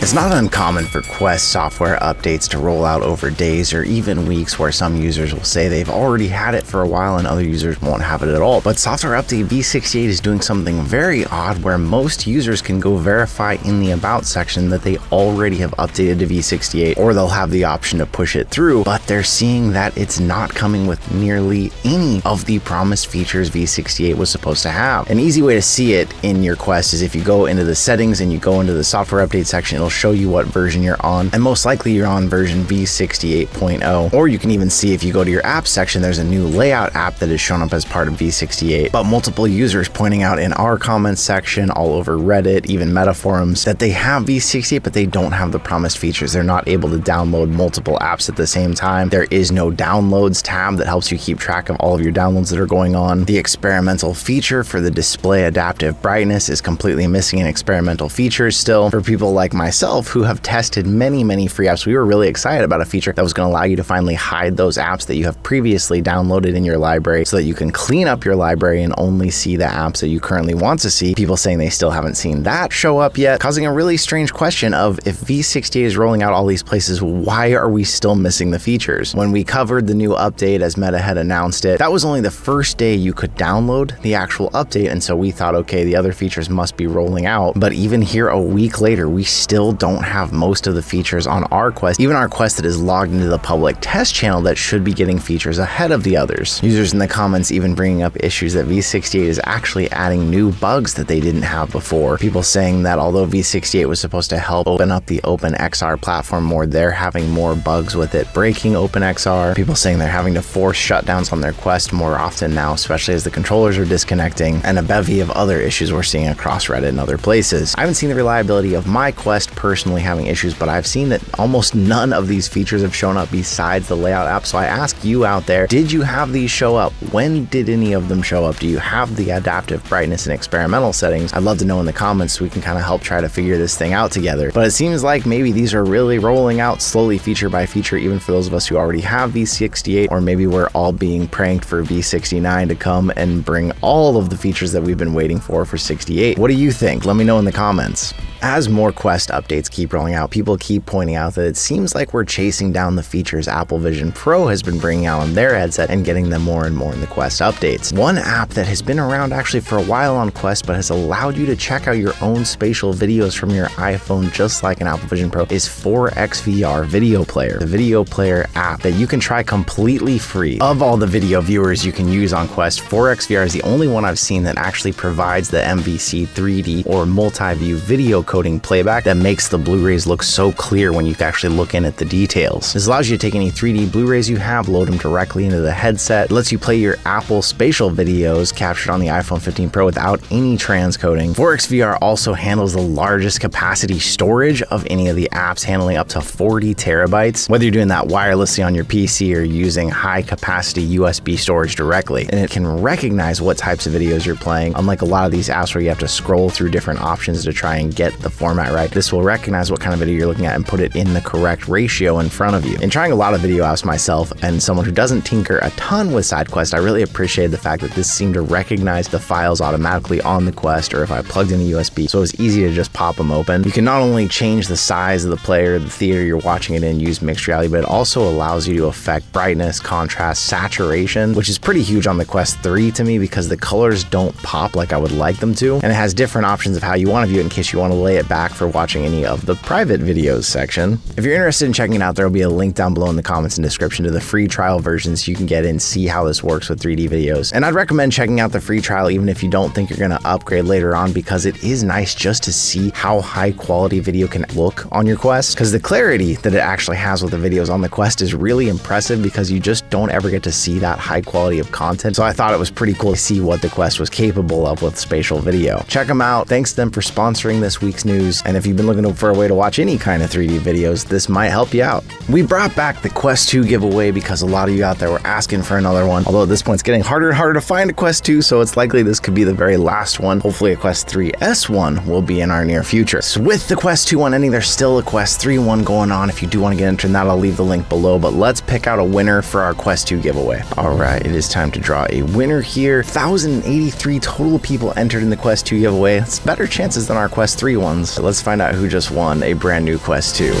It's not uncommon for Quest software updates to roll out over days or even weeks, where some users will say they've already had it for a while and other users won't have it at all. But software update v68 is doing something very odd, where most users can go verify in the About section that they already have updated to v68, or they'll have the option to push it through, but they're seeing that it's not coming with nearly any of the promised features v68 was supposed to have. An easy way to see it in your Quest is if you go into the settings and you go into the software update section, it'll show you what version you're on, and most likely you're on version v68.0. Or you can even see if you go to your apps section, there's a new layout app that is shown up as part of v68. But multiple users pointing out in our comments section, all over Reddit, even meta forums, that they have v68 but they don't have the promised features. They're not able to download multiple apps at the same time. There is no downloads tab that helps you keep track of all of your downloads that are going on. The experimental feature for the display adaptive brightness is completely missing in experimental features still. For people like myself who have tested many free apps, we were really excited about a feature that was going to allow you to finally hide those apps that you have previously downloaded in your library, so that you can clean up your library and only see the apps that you currently want to see. People saying they still haven't seen that show up yet, causing a really strange question of, if v68 is rolling out all these places, why are we still missing the features? When we covered the new update as Meta had announced it, that was only the first day you could download the actual update, and so we thought, okay, the other features must be rolling out. But even here a week later, we still don't have most of the features on our Quest, even our Quest that is logged into the public test channel that should be getting features ahead of the others. Users in the comments even bringing up issues that v68 is actually adding new bugs that they didn't have before. People saying that although v68 was supposed to help open up the OpenXR platform more, they're having more bugs with it breaking OpenXR. People saying they're having to force shutdowns on their Quest more often now, especially as the controllers are disconnecting, and a bevy of other issues we're seeing across Reddit and other places. I haven't seen the reliability of my Quest personally having issues, but I've seen that almost none of these features have shown up besides the layout app. So I ask you out there, did you have these show up? When did any of them show up? Do you have the adaptive brightness and experimental settings? I'd love to know in the comments so we can kind of help try to figure this thing out together. But it seems like maybe these are really rolling out slowly, feature by feature, even for those of us who already have v68, or maybe we're all being pranked for v69 to come and bring all of the features that we've been waiting for 68. What do you think? Let me know in the comments. As more Quest updates keep rolling out, people keep pointing out that it seems like we're chasing down the features Apple Vision Pro has been bringing out on their headset and getting them more and more in the Quest updates. One app that has been around actually for a while on Quest but has allowed you to check out your own spatial videos from your iPhone just like an Apple Vision Pro is 4XVR Video Player, the video player app that you can try completely free. Of all the video viewers you can use on Quest, 4XVR is the only one I've seen that actually provides the MVC 3D or multi-view video coding playback that makes the Blu-rays look so clear when you can actually look in at the details. This allows you to take any 3D Blu-rays you have, load them directly into the headset. It lets you play your Apple spatial videos captured on the iPhone 15 Pro without any transcoding. 4XVR also handles the largest capacity storage of any of the apps, handling up to 40 terabytes, whether you're doing that wirelessly on your PC or using high capacity USB storage directly. And it can recognize what types of videos you're playing. Unlike a lot of these apps where you have to scroll through different options to try and get the format right, this will recognize what kind of video you're looking at and put it in the correct ratio in front of you. In trying a lot of video apps myself, and someone who doesn't tinker a ton with SideQuest, I really appreciated the fact that this seemed to recognize the files automatically on the Quest, or if I plugged in the USB, so it was easy to just pop them open. You can not only change the size of the player, the theater you're watching it in, use mixed reality, but it also allows you to affect brightness, contrast, saturation, which is pretty huge on the Quest 3 to me because the colors don't pop like I would like them to, and it has different options of how you want to view it in case you want to lay it back for watching any of the private videos section. If you're interested in checking it out, there will be a link down below in the comments and description to the free trial versions you can get in, see how this works with 3D videos. And I'd recommend checking out the free trial even if you don't think you're going to upgrade later on, because it is nice just to see how high quality video can look on your Quest, because the clarity that it actually has with the videos on the Quest is really impressive, because you just don't ever get to see that high quality of content. So I thought it was pretty cool to see what the Quest was capable of with spatial video. Check them out. Thanks to them for sponsoring this week's news. And if you've been looking for a way to watch any kind of 3D videos, this might help you out. We brought back the Quest 2 giveaway because a lot of you out there were asking for another one. Although at this point it's getting harder and harder to find a Quest 2, so it's likely this could be the very last one. Hopefully a Quest 3S one will be in our near future. So with the Quest 2 one ending, there's still a Quest 3 one going on. If you do want to get entered in that, I'll leave the link below, but let's pick out a winner for our Quest 2 giveaway. All right, it is time to draw a winner here. 1,083 total people entered in the Quest 2 giveaway. It's better chances than our Quest 3 one. ones. Let's find out who just won a brand new Quest 2.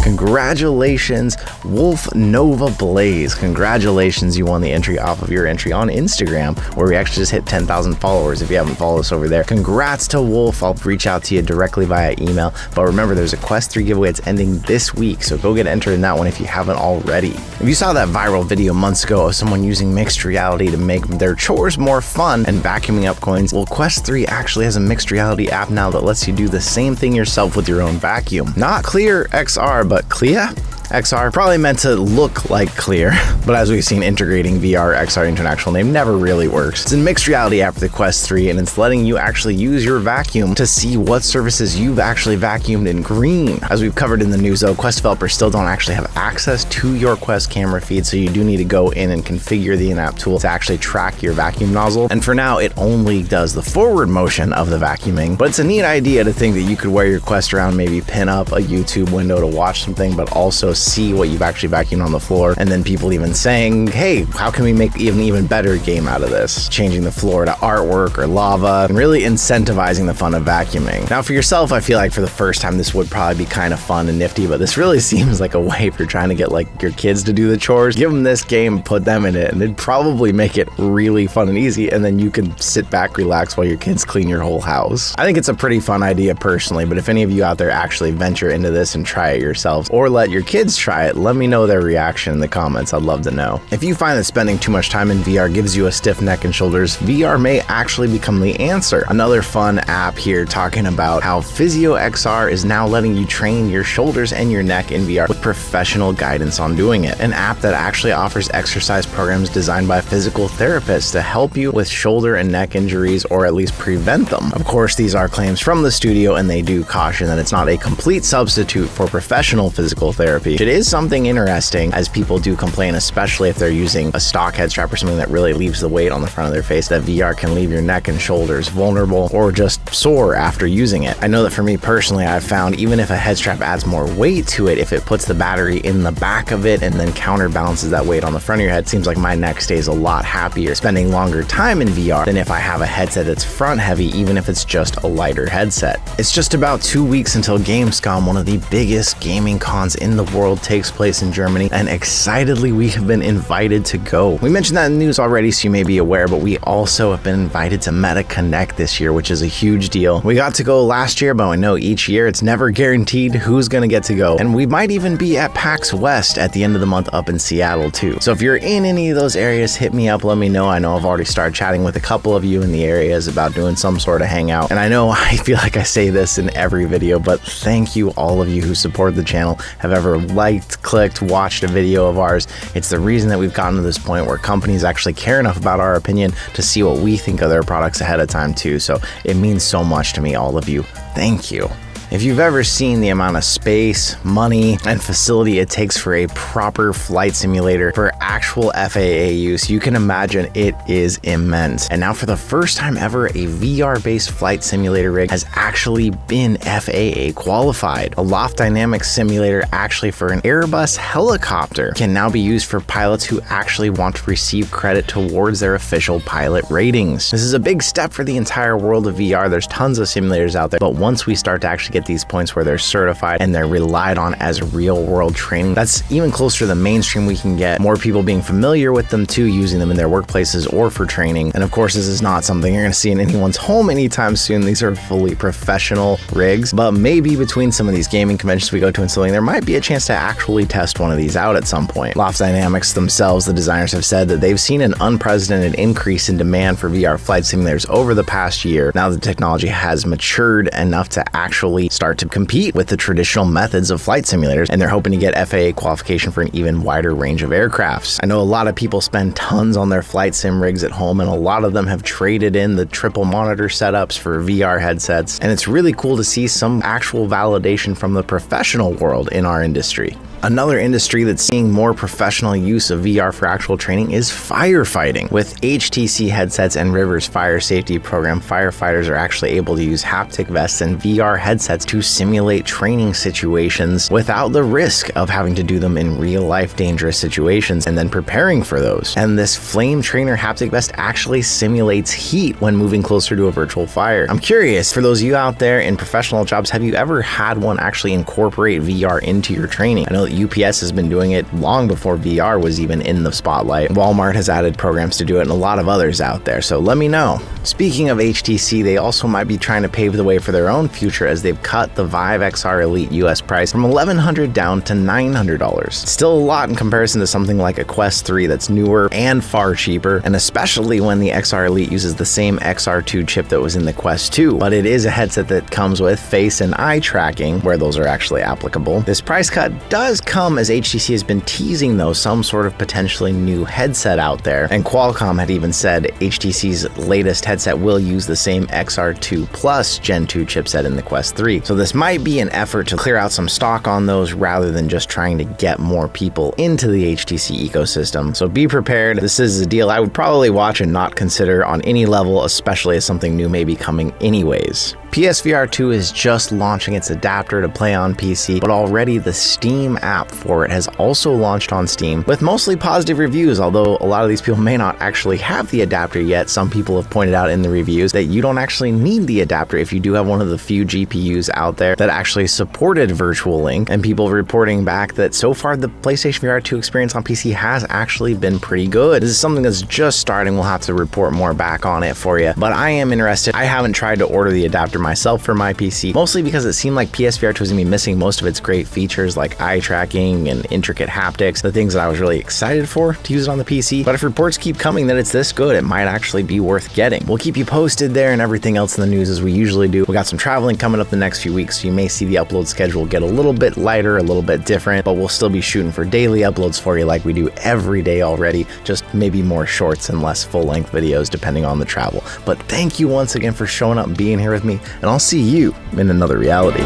Congratulations, Wolf Nova Blaze. Congratulations, you won the entry off of your entry on Instagram, where we actually just hit 10,000 followers. If you haven't followed us over there, congrats to Wolf. I'll reach out to you directly via email. But remember, there's a Quest 3 giveaway. It's ending this week, so go get entered in that one if you haven't already. If you saw that viral video months ago of someone using mixed reality to make their chores more fun and vacuuming up coins, well, Quest 3 actually has a mixed reality app now that lets you do the same thing yourself with your own vacuum. Not Clear XR, but Clear XR, probably meant to look like Clear, but as we've seen, integrating VR XR into an actual name never really works. It's a mixed reality app for the Quest 3, and it's letting you actually use your vacuum to see what surfaces you've actually vacuumed in green. As we've covered in the news though, Quest developers still don't actually have access to your Quest camera feed, so you do need to go in and configure the in-app tool to actually track your vacuum nozzle. And for now, it only does the forward motion of the vacuuming, but it's a neat idea to think that you could wear your Quest around, maybe pin up a YouTube window to watch something, but also see what you've actually vacuumed on the floor, and then people even saying, hey, how can we make an even better game out of this? Changing the floor to artwork or lava, and really incentivizing the fun of vacuuming. Now for yourself, I feel like for the first time this would probably be kind of fun and nifty, but this really seems like a way if you're trying to get like your kids to do the chores, give them this game, put them in it, and it'd probably make it really fun and easy, and then you can sit back, relax while your kids clean your whole house. I think it's a pretty fun idea personally, but if any of you out there actually venture into this and try it yourselves, or let your kids try it, let me know their reaction in the comments. I'd love to know. If you find that spending too much time in VR gives you a stiff neck and shoulders, VR may actually become the answer. Another fun app here talking about how Physio XR is now letting you train your shoulders and your neck in VR with professional guidance on doing it. An app that actually offers exercise programs designed by physical therapists to help you with shoulder and neck injuries, or at least prevent them. Of course, these are claims from the studio, and they do caution that it's not a complete substitute for professional physical therapy. It is something interesting, as people do complain, especially if they're using a stock head strap or something that really leaves the weight on the front of their face, that VR can leave your neck and shoulders vulnerable or just sore after using it. I know that for me personally, I've found even if a head strap adds more weight to it, if it puts the battery in the back of it and then counterbalances that weight on the front of your head, it seems like my neck stays a lot happier spending longer time in VR than if I have a headset that's front heavy, even if it's just a lighter headset. It's just about 2 weeks until Gamescom, one of the biggest gaming cons in the world, takes place in Germany, and excitedly we have been invited to go. We mentioned that in the news already, so you may be aware, but we also have been invited to Meta Connect this year, which is a huge deal. We got to go last year, but I know each year it's never guaranteed who's gonna get to go, and we might even be at PAX West at the end of the month up in Seattle too. So if you're in any of those areas, hit me up, let me know. I know I've already started chatting with a couple of you in the areas about doing some sort of hangout, and I know I feel like I say this in every video, but thank you all of you who support the channel, have ever liked, clicked, watched a video of ours. It's the reason that we've gotten to this point where companies actually care enough about our opinion to see what we think of their products ahead of time too. So it means so much to me, all of you. Thank you. If you've ever seen the amount of space, money, and facility it takes for a proper flight simulator for actual FAA use, you can imagine it is immense. And now for the first time ever, a VR-based flight simulator rig has actually been FAA qualified. A loft dynamics simulator actually for an Airbus helicopter can now be used for pilots who actually want to receive credit towards their official pilot ratings. This is a big step for the entire world of VR. There's tons of simulators out there, but once we start to actually get these points where they're certified and they're relied on as real world training, that's even closer to the mainstream we can get. More people being familiar with them too, using them in their workplaces or for training. And of course, this is not something you're going to see in anyone's home anytime soon. These are fully professional rigs, but maybe between some of these gaming conventions we go to and something, there might be a chance to actually test one of these out at some point. Loft Dynamics themselves, the designers, have said that they've seen an unprecedented increase in demand for VR flight simulators over the past year. Now the technology has matured enough to actually start to compete with the traditional methods of flight simulators, and they're hoping to get FAA qualification for an even wider range of aircrafts. I know a lot of people spend tons on their flight sim rigs at home, and a lot of them have traded in the triple monitor setups for VR headsets, and it's really cool to see some actual validation from the professional world in our industry. Another industry that's seeing more professional use of VR for actual training is firefighting. With HTC headsets and River's fire safety program, firefighters are actually able to use haptic vests and VR headsets headsets to simulate training situations without the risk of having to do them in real life dangerous situations and then preparing for those. And this Flame Trainer haptic vest actually simulates heat when moving closer to a virtual fire. I'm curious, for those of you out there in professional jobs, have you ever had one actually incorporate VR into your training? I know that UPS has been doing it long before VR was even in the spotlight. Walmart has added programs to do it and a lot of others out there, so let me know. Speaking of HTC, they also might be trying to pave the way for their own future as they've cut the Vive XR Elite US price from $1,100 down to $900. Still a lot in comparison to something like a Quest 3 that's newer and far cheaper, and especially when the XR Elite uses the same XR2 chip that was in the Quest 2, but it is a headset that comes with face and eye tracking, where those are actually applicable. This price cut does come as HTC has been teasing, though, some sort of potentially new headset out there, and Qualcomm had even said HTC's latest headset will use the same XR2 Plus Gen 2 chipset in the Quest 3. So this might be an effort to clear out some stock on those rather than just trying to get more people into the HTC ecosystem. So be prepared. This is a deal I would probably watch and not consider on any level, especially as something new may be coming anyways. PSVR 2 is just launching its adapter to play on PC, but already the Steam app for it has also launched on Steam with mostly positive reviews, although a lot of these people may not actually have the adapter yet. Some people have pointed out in the reviews that you don't actually need the adapter if you do have one of the few GPUs out there that actually supported Virtual Link, and people reporting back that so far the PlayStation VR 2 experience on PC has actually been pretty good. This is something that's just starting. We'll have to report more back on it for you, but I am interested. I haven't tried to order the adapter myself for my PC, mostly because it seemed like PSVR 2 was going to be missing most of its great features like eye tracking and intricate haptics, the things that I was really excited for to use it on the PC. But if reports keep coming that it's this good, it might actually be worth getting. We'll keep you posted there and everything else in the news as we usually do. We got some traveling coming up the next few weeks, so you may see the upload schedule get a little bit lighter, a little bit different, but we'll still be shooting for daily uploads for you like we do every day already, just maybe more shorts and less full-length videos depending on the travel. But thank you once again for showing up and being here with me, and I'll see you in another reality.